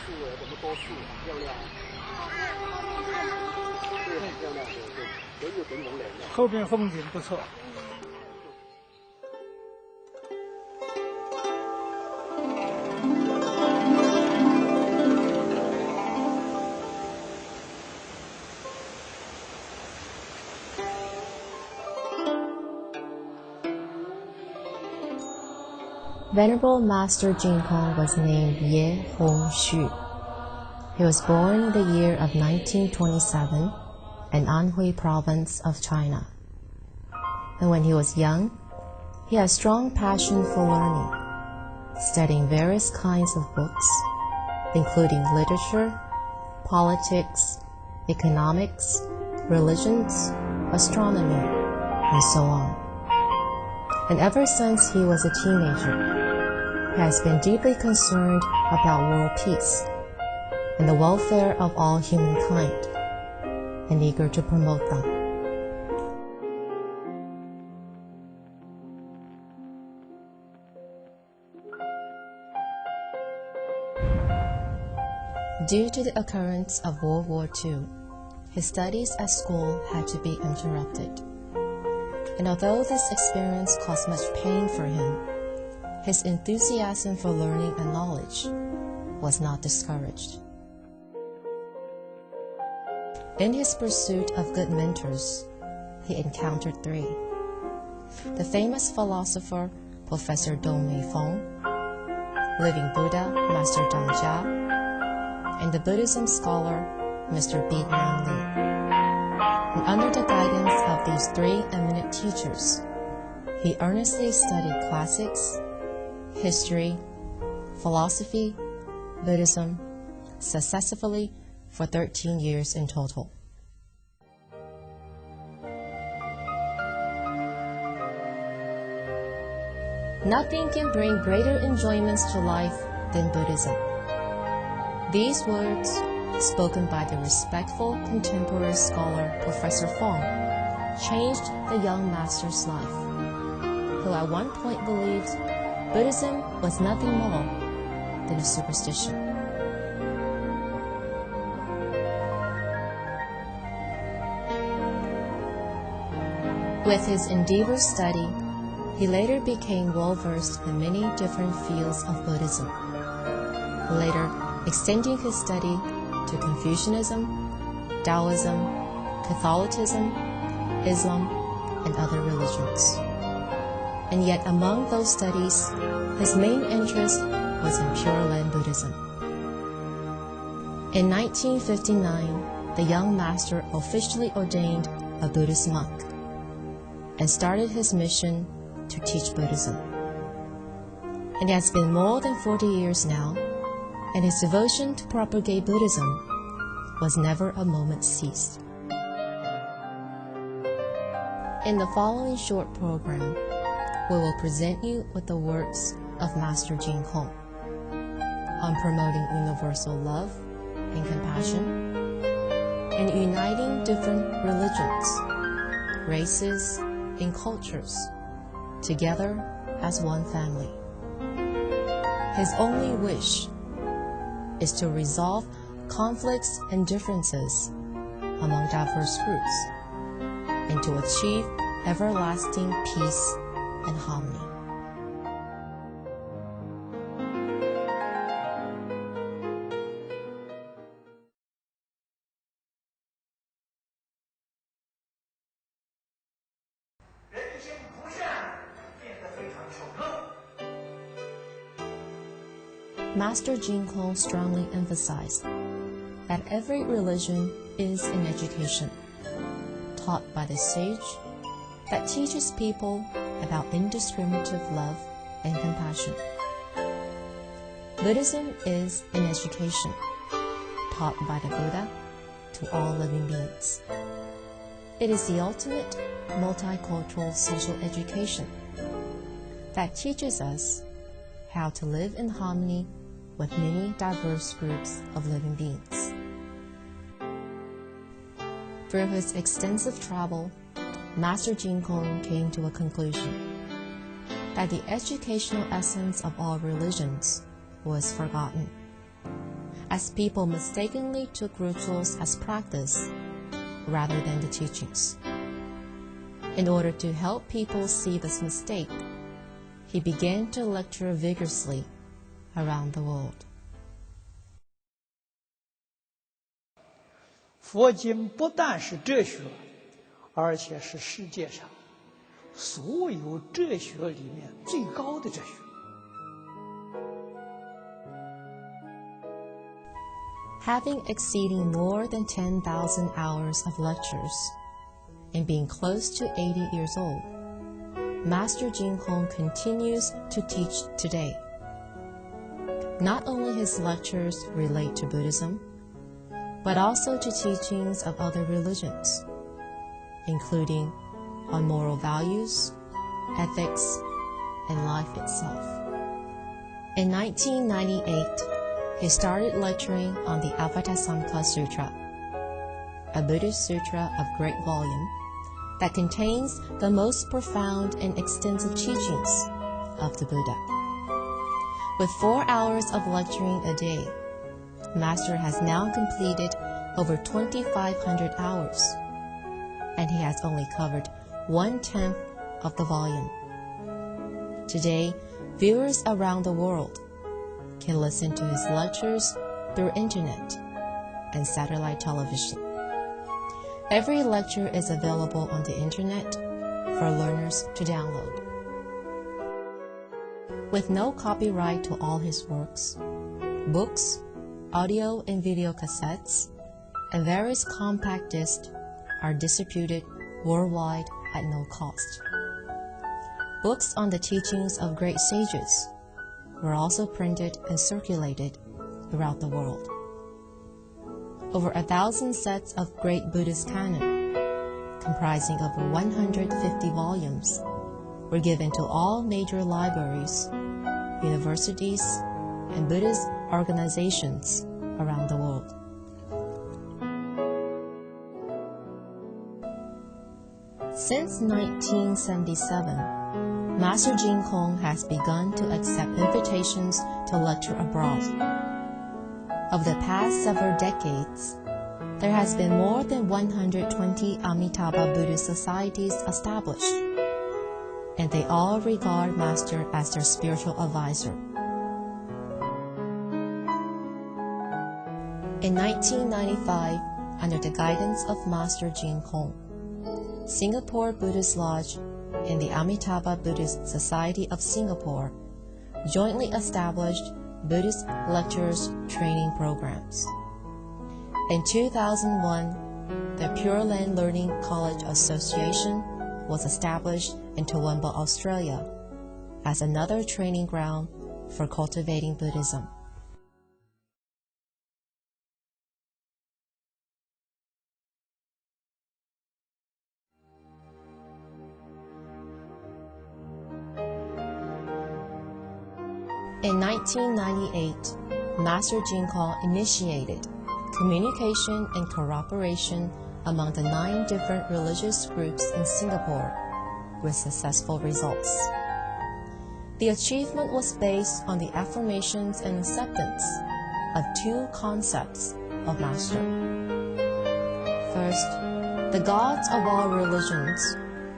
树有什么多树，漂亮。对，很漂亮，对，人有人龙脸的。后面风景不错。Venerable Master Chin Kung was named Ye Hong Xu. He was born in the year of 1927 in Anhui province of China. And when he was young, he had strong passion for learning, studying various kinds of books, including literature, politics, economics, religions, astronomy, and so on. And ever since he was a teenager, he has been deeply concerned about world peace and the welfare of all humankind, and eager to promote them. Due to the occurrence of World War II, his studies at school had to be interrupted. And although this experience caused much pain for him, his enthusiasm for learning and knowledge was not discouraged. In his pursuit of good mentors, he encountered three: the famous philosopher Professor Dong Mei Feng, living Buddha Master Zhang Jia, and the Buddhism scholar Mr. Bi Ling. And under the guidance of these three eminent teachers, he earnestly studied classics, history, philosophy, Buddhism, successively for 13 years in total. Nothing can bring greater enjoyments to life than Buddhism. These words, spoken by the respectful contemporary scholar Professor Feng, changed the young master's life, who at one point believed Buddhism was nothing more than a superstition. With his endeavor study, he later became well-versed in many different fields of Buddhism, later extending his study to Confucianism, Taoism, Catholicism, Islam, and other religions. And yet among those studies, his main interest was in Pure Land Buddhism. In 1959, the young master officially ordained a Buddhist monk and started his mission to teach Buddhism. And it has been more than 40 years now, and his devotion to propagate Buddhism was never a moment ceased. In the following short program, we will present you with the works of Master Chin Kung on promoting universal love and compassion, and uniting different religions, races, and cultures together as one family. His only wish is to resolve conflicts and differences among diverse groups and to achieve everlasting peace and harmony. Master Chin Kung strongly emphasized that every religion is an education taught by the sage that teaches people about indiscriminative love and compassion. Buddhism is an education taught by the Buddha to all living beings. It is the ultimate multicultural social education that teaches us how to live in harmony with many diverse groups of living beings. Through his extensive travel, Master Chin Kung came to a conclusion that the educational essence of all religions was forgotten, as people mistakenly took rituals as practice rather than the teachings. In order to help people see this mistake, he began to lecture vigorously around the world. 佛经不但是哲学，而且是世界上所有哲学里面最高的哲学。Having exceeding more than 10,000 hours of lectures and being close to 80 years old, Master Chin Kung continues to teach today. Not only his lectures relate to Buddhism, but also to teachings of other religions, including on moral values, ethics, and life itself. In 1998, he started lecturing on the Avatamsaka Sutra, a Buddhist sutra of great volume that contains the most profound and extensive teachings of the Buddha. With 4 hours of lecturing a day, Master has now completed over 2,500 hours, and he has only covered 1/10 of the volume. Today, viewers around the world can listen to his lectures through internet and satellite television. Every lecture is available on the internet for learners to download. With no copyright to all his works, books, audio and video cassettes, and various compact discs are distributed worldwide at no cost. Books on the teachings of great sages were also printed and circulated throughout the world. Over 1,000 sets of great Buddhist canon, comprising over 150 volumes, were given to all major libraries, universities, and Buddhist organizations around the world. Since 1977, Master Chin Kung has begun to accept invitations to lecture abroad. Over the past several decades, there has been more than 120 Amitabha Buddhist societies established, and they all regard Master as their spiritual advisor. In 1995, under the guidance of Master Chin Kung, Singapore Buddhist Lodge and the Amitabha Buddhist Society of Singapore jointly established Buddhist lectures training programs. In 2001, the Pure Land Learning College Association was established in Toowoomba, Australia, as another training ground for cultivating Buddhism. In 1998, Master Chin Kung initiated communication and cooperation among the 9 different religious groups in Singapore with successful results. The achievement was based on the affirmations and acceptance of 2 concepts of Master. First, the gods of all religions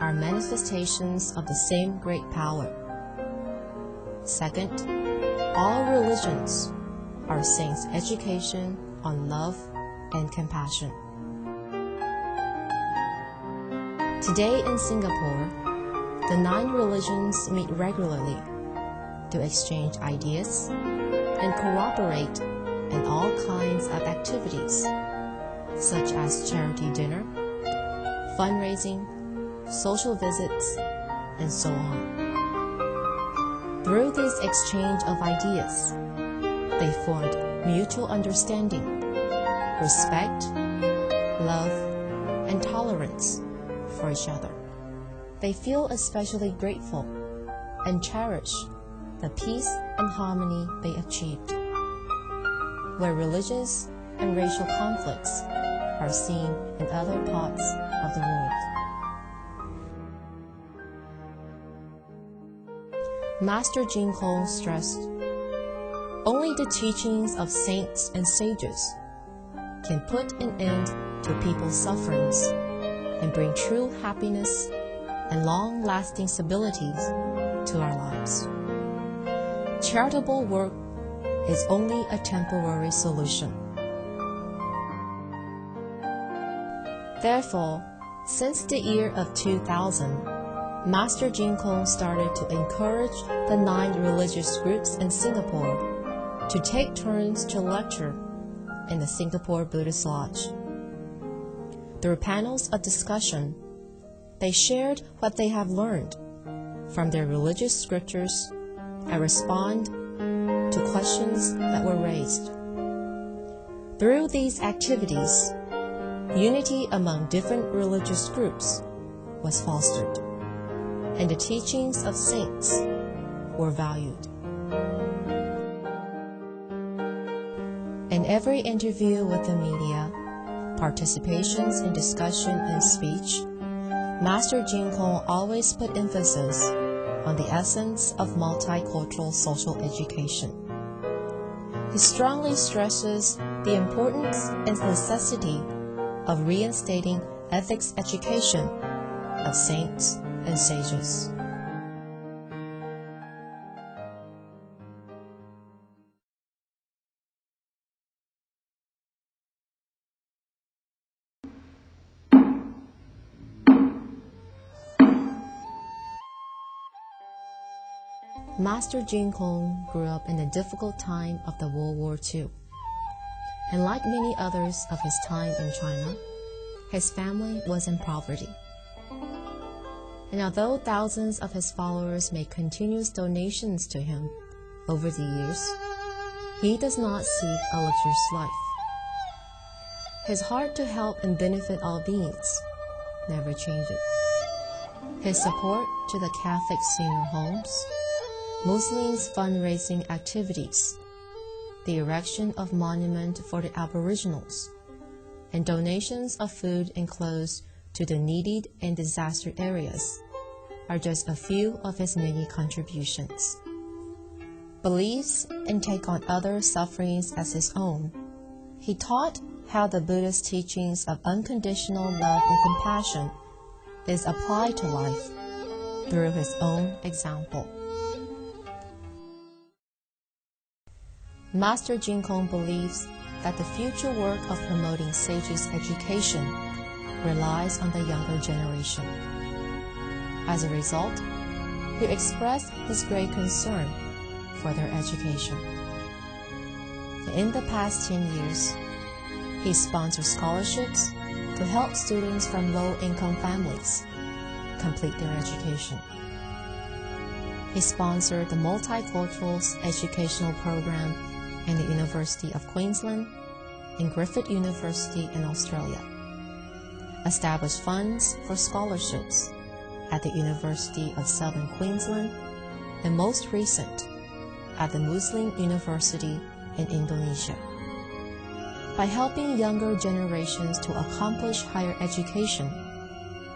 are manifestations of the same great power. Second, all religions are saints' education on love and compassion. Today in Singapore, the 9 religions meet regularly to exchange ideas and cooperate in all kinds of activities, such as charity dinner, fundraising, social visits, and so on. Through this exchange of ideas, they formed mutual understanding, respect, love, and tolerance for each other. They feel especially grateful and cherish the peace and harmony they achieved. Where religious and racial conflicts are seen in other parts of the world. Master Chin Kung stressed, Only the teachings of saints and sages can put an end to people's sufferings and bring true happiness and long-lasting stability to our lives. Charitable work is only a temporary solution. Therefore, since the year of 2000, Master Chin Kung started to encourage the 9 religious groups in Singapore to take turns to lecture in the Singapore Buddhist Lodge. Through panels of discussion, they shared what they have learned from their religious scriptures and respond to questions that were raised. Through these activities, unity among different religious groups was fostered, and the teachings of saints were valued. In every interview with the media, participations in discussion and speech, Master Chin Kung always put emphasis on the essence of multicultural social education. He strongly stresses the importance and necessity of reinstating ethics education of saints and sages. Master Chin Kung grew up in the difficult time of the World War II, and like many others of his time in China, his family was in poverty. And although thousands of his followers made continuous donations to him over the years, he does not seek a luxurious life. His heart to help and benefit all beings never changes. His support to the Catholic senior homes, Muslims' fundraising activities, the erection of monument for the Aboriginals, and donations of food and clothes to the needy and disaster areas are just a few of his many contributions. Believes and take on other sufferings as his own, he taught how the Buddhist teachings of unconditional love and compassion is applied to life through his own example. Master Chin Kung believes that the future work of promoting sages' education relies on the younger generation. As a result, he expressed his great concern for their education. In the past 10 years, he sponsored scholarships to help students from low-income families complete their education. He sponsored the multicultural educational program in the University of Queensland and Griffith University in Australia, established funds for scholarships at the University of Southern Queensland, and most recent, at the Muslim University in Indonesia. By helping younger generations to accomplish higher education,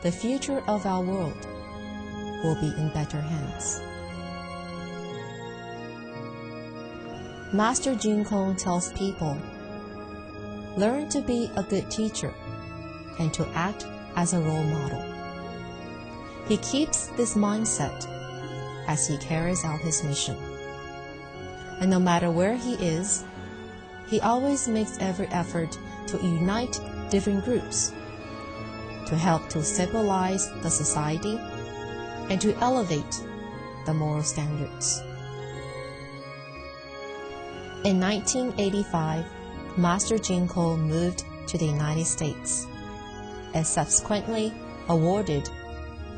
the future of our world will be in better hands. Master Chin Kung tells people, learn to be a good teacher and to act as a role model. He keeps this mindset as he carries out his mission. And no matter where he is, he always makes every effort to unite different groups, to help to civilize the society, and to elevate the moral standards. In 1985, Master Chin Kung moved to the United States and subsequently awarded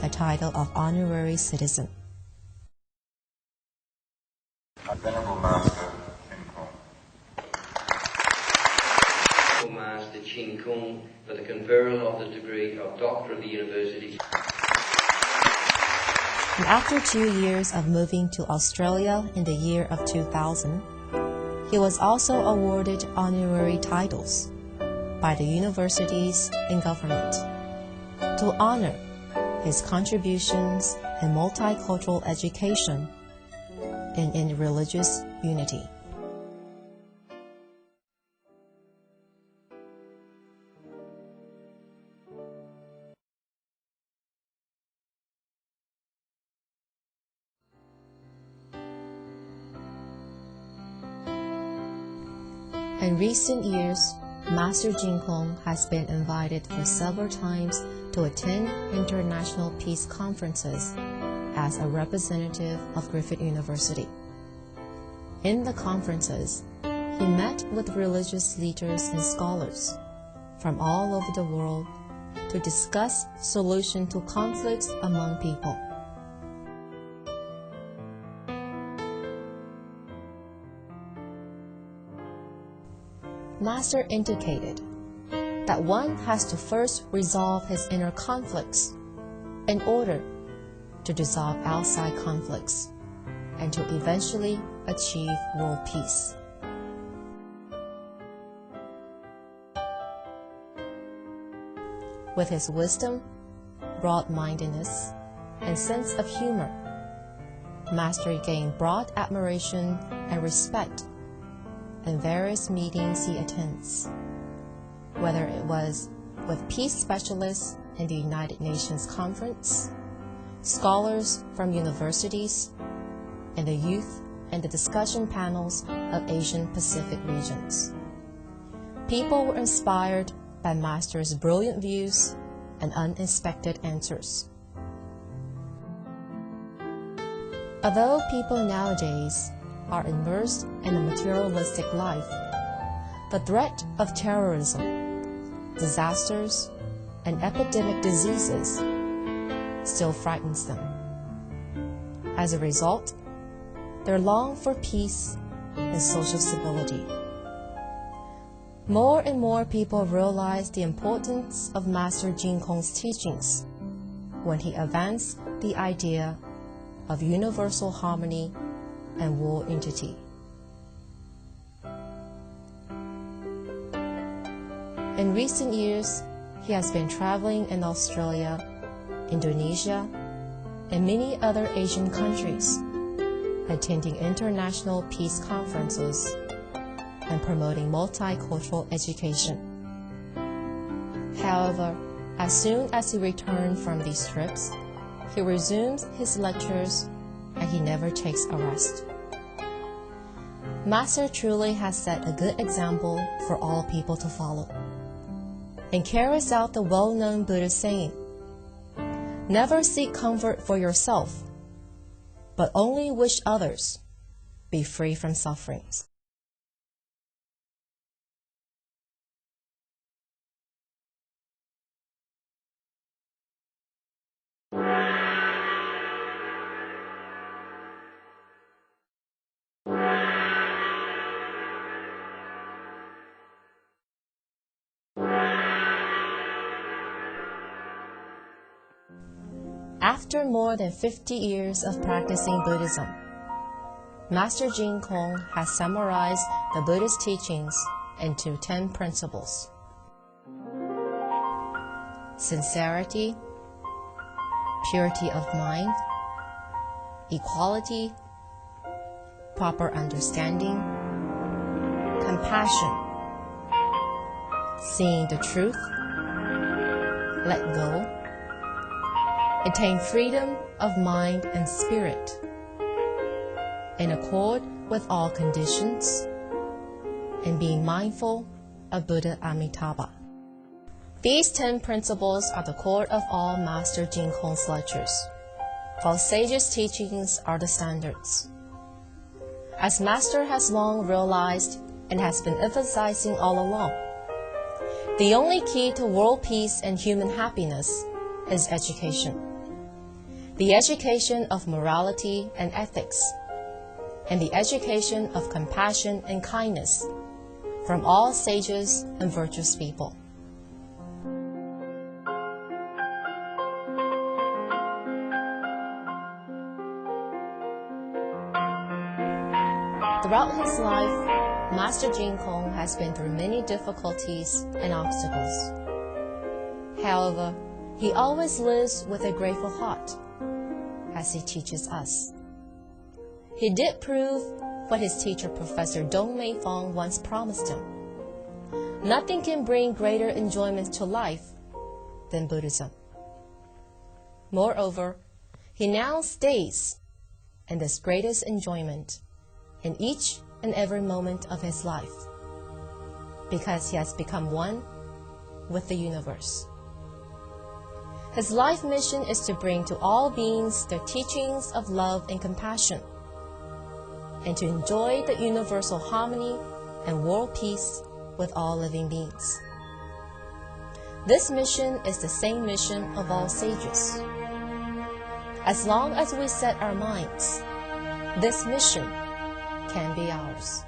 the title of honorary citizen. Venerable Master Chin Kung. Venerable Master Chin Kung for the conferral of the degree of Doctor of the University. And after 2 years of moving to Australia in the year of 2000, he was also awarded honorary titles by the universities and government to honor his contributions in multicultural education and in religious unity. In recent years, Master Chin Kung has been invited for several times to attend international peace conferences as a representative of Griffith University. In the conferences, he met with religious leaders and scholars from all over the world to discuss solutions to conflicts among people. Master indicated that one has to first resolve his inner conflicts in order to dissolve outside conflicts and to eventually achieve world peace. With his wisdom, broad-mindedness, and sense of humor, Master gained broad admiration and respect in various meetings he attends, whether it was with peace specialists in the United Nations Conference, scholars from universities, and the youth and the discussion panels of Asian Pacific regions. People were inspired by Master's brilliant views and unexpected answers. Although people nowadays are immersed in a materialistic life, the threat of terrorism, disasters, and epidemic diseases still frightens them. As a result, they long for peace and social stability. More and more people realize the importance of Master Chin Kung's teachings when he advanced the idea of universal harmony and world unity. In recent years, he has been traveling in Australia, Indonesia, and many other Asian countries, attending international peace conferences and promoting multicultural education. However, as soon as he returned from these trips, he resumes his lectures and he never takes a rest. Master truly has set a good example for all people to follow and carries out the well-known Buddhist saying, "Never seek comfort for yourself, but only wish others be free from sufferings." After more than 50 years of practicing Buddhism, Master Chin Kung has summarized the Buddhist teachings into 10 principles: sincerity, purity of mind, equality, proper understanding, compassion, seeing the truth, let go, attain freedom of mind and spirit, in accord with all conditions, and being mindful of Buddha Amitabha. These 10 principles are the core of all Master Chin Kung's lectures, while sages' teachings are the standards. As Master has long realized and has been emphasizing all along, the only key to world peace and human happiness is education. The education of morality and ethics, and the education of compassion and kindness from all sages and virtuous people. Throughout his life, Master Chin Kung has been through many difficulties and obstacles. However, he always lives with a grateful heart, as he teaches us. He did prove what his teacher Professor Dong Mei Fong once promised him. Nothing can bring greater enjoyment to life than Buddhism. Moreover, he now stays in this greatest enjoyment in each and every moment of his life, because he has become one with the universe. His life mission is to bring to all beings the teachings of love and compassion, and to enjoy the universal harmony and world peace with all living beings. This mission is the same mission of all sages. As long as we set our minds, this mission can be ours.